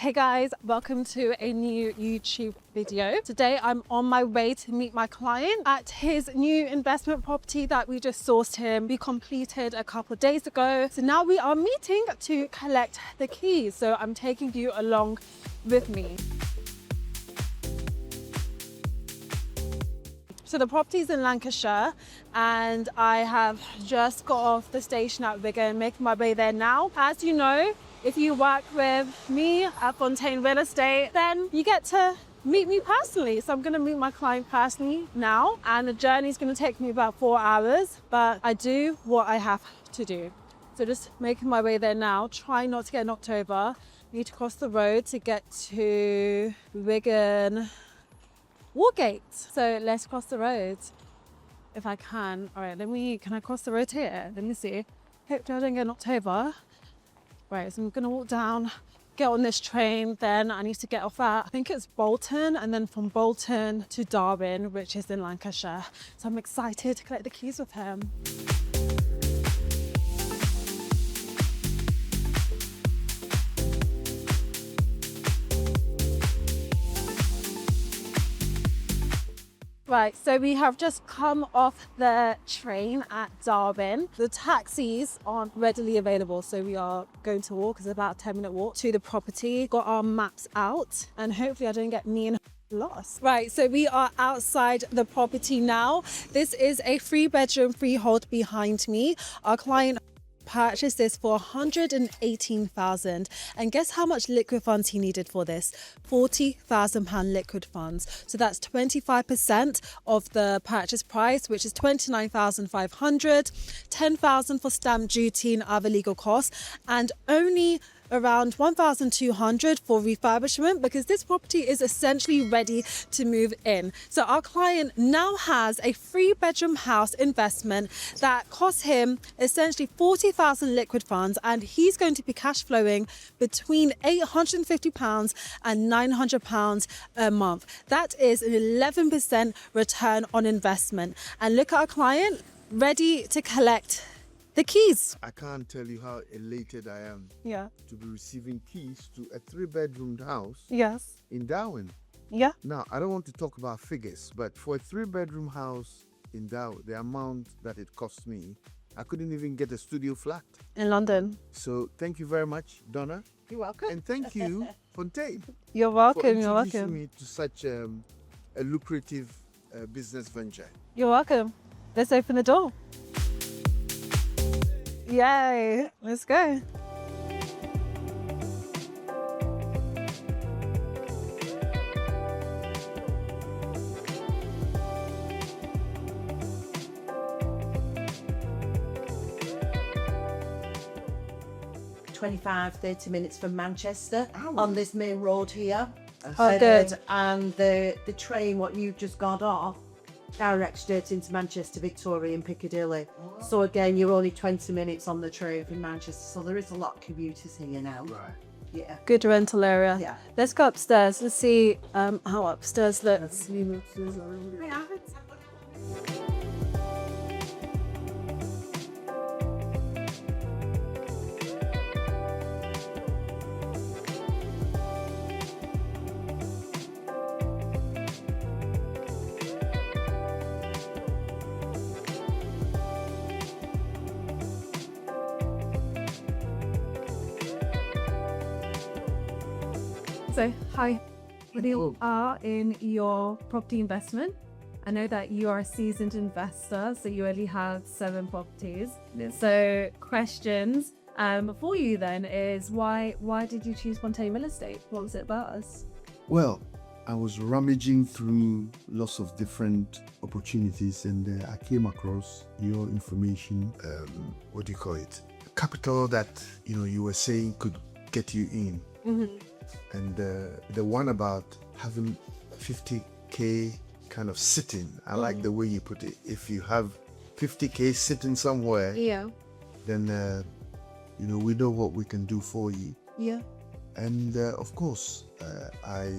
Hey guys, welcome to a new YouTube video. Today I'm on my way to meet my client at his new investment property that we just sourced him. We completed a couple of days ago. So now we are meeting to collect the keys. So I'm taking you along with me. So the property's in Lancashire and I have just got off the station at Wigan, making my way there now. As you know, if you work with me at Fontaine Real Estate, then you get to meet me personally. So I'm going to meet my client personally now, and the journey is going to take me about 4 hours, but I do what I have to do. So just making my way there now, trying not to get knocked over. Need to cross the road to get to Wigan Wargate. So let's cross the road if I can. All right, can I cross the road here? Let me see. Hopefully I don't get knocked over. Right, so I'm gonna walk down, get on this train, then I need to get off at, I think it's Bolton, and then from Bolton to Darwin, which is in Lancashire. So I'm excited to collect the keys with him. Right, so we have just come off the train at Darwin. The taxis aren't readily available, so we are going to walk. It's about a 10-minute walk to the property. Got our maps out, and hopefully I don't get me and lost. Right, so we are outside the property now. This is a 3-bedroom freehold behind me. Our client purchased this for 118,000, and guess how much liquid funds he needed for this? 40,000 pound liquid funds. So that's 25% of the purchase price, which is 29,500, 10,000 for stamp duty and other legal costs, and only around 1,200 for refurbishment, because this property is essentially ready to move in. So our client now has a 3-bedroom house investment that costs him essentially 40,000 liquid funds, and he's going to be cash flowing between £850 and £900 a month. That is an 11% return on investment. And look at our client, ready to collect the keys. I can't tell you how elated I am to be receiving keys to a 3-bedroom house in Darwin. Now, I don't want to talk about figures, but for a 3-bedroom house in Darwin, the amount that it cost me, I couldn't even get a studio flat. In London. So thank you very much, Donna. You're welcome. And thank you, Fontaine. You're welcome. For You're introducing welcome. me to such a lucrative business venture. You're welcome. Let's open the door. Yay, let's go. (25-30 minutes from Manchester on this main road here. Oh, good. And the train, what you've just got off, direct straight into Manchester, Victoria and Piccadilly. So again, you're only 20 minutes on the train from Manchester. So there is a lot of commuters here now. Right. Yeah. Good rental area. Yeah. Let's go upstairs. Let's see how upstairs looks. So, hi, you are in your property investment. I know that you are a seasoned investor, so you only have 7 properties. Yes. So, questions for you then is why did you choose Fontaine Real Estate? What was it about us? Well, I was rummaging through lots of different opportunities, and I came across your information. What do you call it? Capital that you were saying could get you in. Mm-hmm. And the one about having 50k kind of sitting, I like the way you put it. If you have 50k sitting somewhere, then we know what we can do for you. And of course, I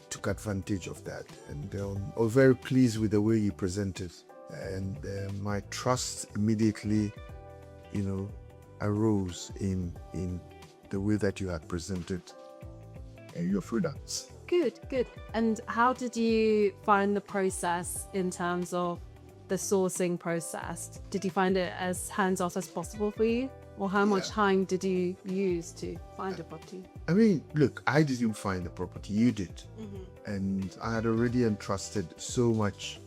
took advantage of that, and I was very pleased with the way you presented, and my trust immediately, arose in the way that you had presented your products. Good, good. And how did you find the process in terms of the sourcing process? Did you find it as hands-off as possible for you? Or how much time did you use to find a property? I mean, look, I didn't find the property, you did. And I had already entrusted so much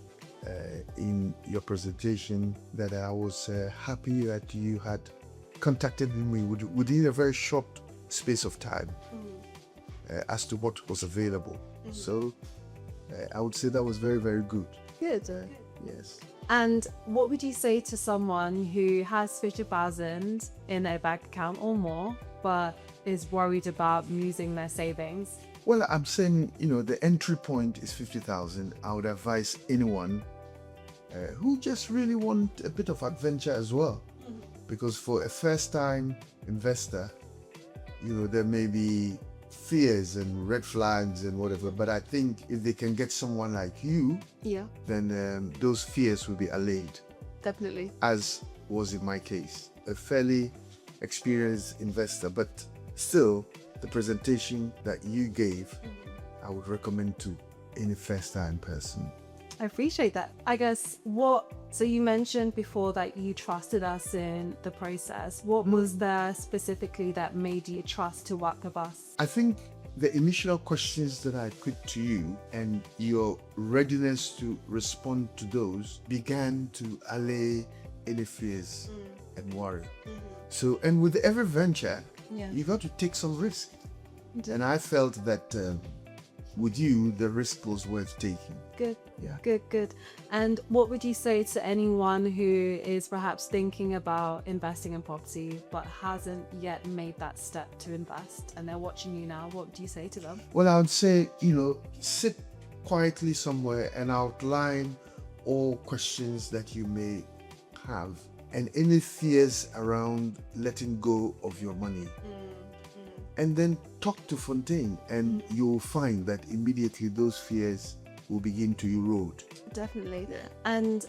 in your presentation that I was happy that you had contacted me within a very short space of time as to what was available. So I would say that was very, very good. Good. Yes. And what would you say to someone who has 50,000 in their bank account or more, but is worried about losing their savings? Well, I'm saying, the entry point is 50,000. I would advise anyone who just really want a bit of adventure as well. Because for a first-time investor, there may be fears and red flags and whatever, but I think if they can get someone like you, then those fears will be allayed. Definitely. As was in my case, a fairly experienced investor, but still the presentation that you gave, I would recommend to any first-time person. I appreciate that. I guess so you mentioned before that you trusted us in the process. What was there specifically that made you trust to work with us? I think the initial questions that I put to you and your readiness to respond to those began to allay any fears and worry. So, and with every venture, you got to take some risk. And I felt that with you, the risk was worth taking. Good. Yeah. Good. And what would you say to anyone who is perhaps thinking about investing in property but hasn't yet made that step to invest and they're watching you now? What do you say to them? Well, I would say, sit quietly somewhere and outline all questions that you may have and any fears around letting go of your money. And then talk to Fontaine and you'll find that immediately those fears will begin to erode. Definitely. And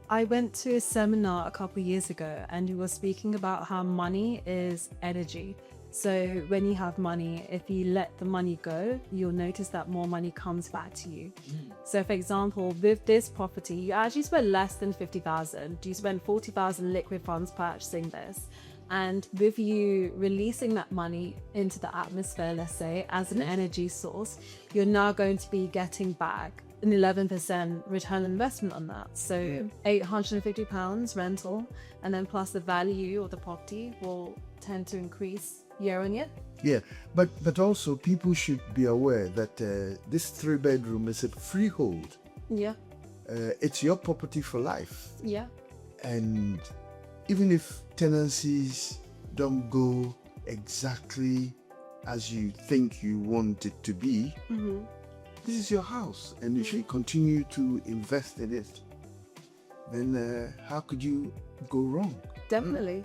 I went to a seminar a couple of years ago and you were speaking about how money is energy. So when you have money, if you let the money go, you'll notice that more money comes back to you. So for example, with this property, you actually spent less than 50,000. You spent 40,000 liquid funds purchasing this. And with you releasing that money into the atmosphere, let's say, as an energy source, you're now going to be getting back an 11% return on investment on that. So £850 rental, and then plus the value of the property will tend to increase year on year. Yeah, but also people should be aware that this 3-bedroom is a freehold. Yeah. It's your property for life. Yeah. And even if tenancies don't go exactly as you think you want it to be, this is your house and you should continue to invest in it. Then how could you go wrong? Definitely.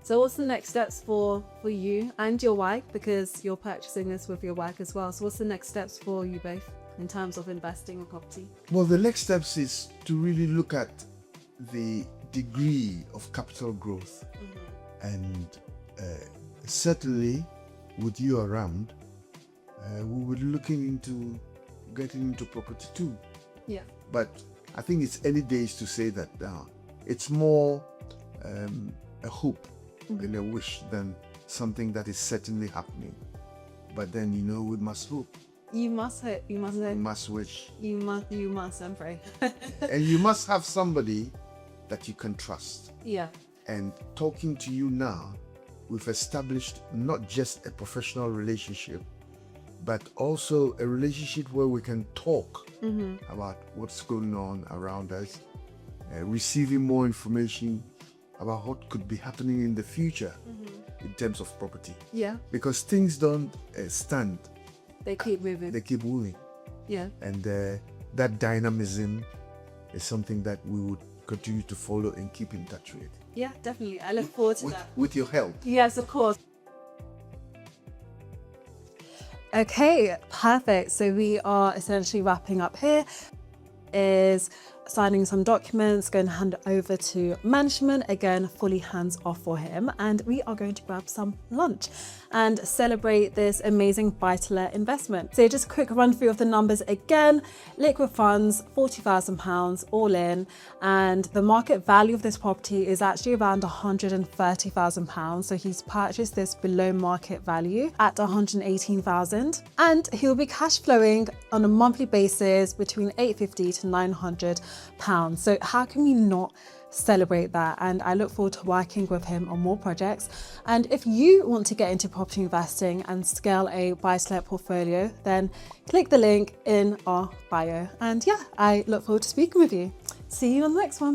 So what's the next steps for you and your wife, because you're purchasing this with your wife as well? So what's the next steps for you both in terms of investing in property? Well, the next steps is to really look at the degree of capital growth, and certainly with you around, we were looking into getting into property too. Yeah. But I think it's early days to say that now. It's more a hope and a wish than something that is certainly happening. But then we must hope. You must hope. You must hope. We must wish. You must and pray. And you must have somebody that you can trust. Yeah. And talking to you now, we've established not just a professional relationship, but also a relationship where we can talk about what's going on around us, receiving more information about what could be happening in the future in terms of property. Yeah. Because things don't stand. They keep moving. They keep moving. Yeah. And that dynamism is something that we would continue to follow and keep in touch with. Yeah, definitely. I look forward to that. With your help. Yes, of course. Okay, perfect. So we are essentially wrapping up here. Is signing some documents, going to hand it over to management, again, fully hands off for him. And we are going to grab some lunch and celebrate this amazing buy-to-let investment. So just a quick run through of the numbers again. Liquid funds, £40,000 all in. And the market value of this property is actually around £130,000. So he's purchased this below market value at £118,000. And he'll be cash flowing on a monthly basis between £850 to £900. So how can we not celebrate that? And I look forward to working with him on more projects. And if you want to get into property investing and scale a buy-to-let portfolio, then click the link in our bio. And yeah, I look forward to speaking with you. See you on the next one.